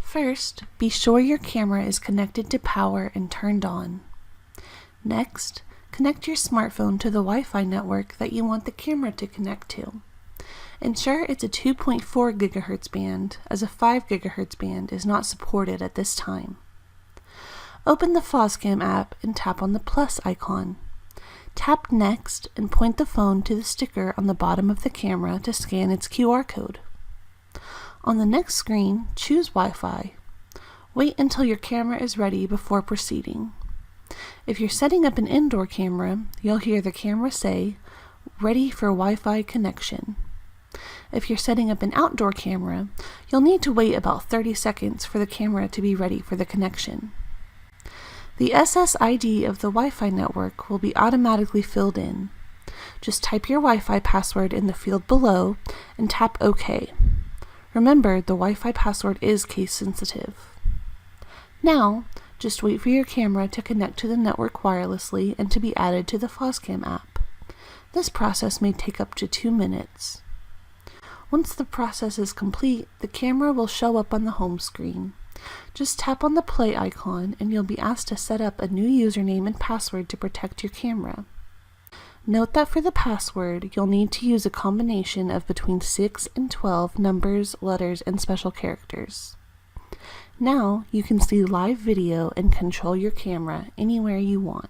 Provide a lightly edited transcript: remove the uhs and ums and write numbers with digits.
First, be sure your camera is connected to power and turned on. Next, connect your smartphone to the Wi-Fi network that you want the camera to connect to. Ensure it's a 2.4 GHz band, as a 5 GHz band is not supported at this time. Open the Foscam app and tap on the plus icon. Tap Next and point the phone to the sticker on the bottom of the camera to scan its QR code. On the next screen, choose Wi-Fi. Wait until your camera is ready before proceeding. If you're setting up an indoor camera, you'll hear the camera say, "Ready for Wi-Fi connection." If you're setting up an outdoor camera, you'll need to wait about 30 seconds for the camera to be ready for the connection. The SSID of the Wi-Fi network will be automatically filled in. Just type your Wi-Fi password in the field below and tap OK. Remember, the Wi-Fi password is case sensitive. Now, just wait for your camera to connect to the network wirelessly and to be added to the Foscam app. This process may take up to 2 minutes. Once the process is complete, the camera will show up on the home screen. Just tap on the play icon and you'll be asked to set up a new username and password to protect your camera. Note that for the password, you'll need to use a combination of between 6 and 12 numbers, letters, and special characters. Now you can see live video and control your camera anywhere you want.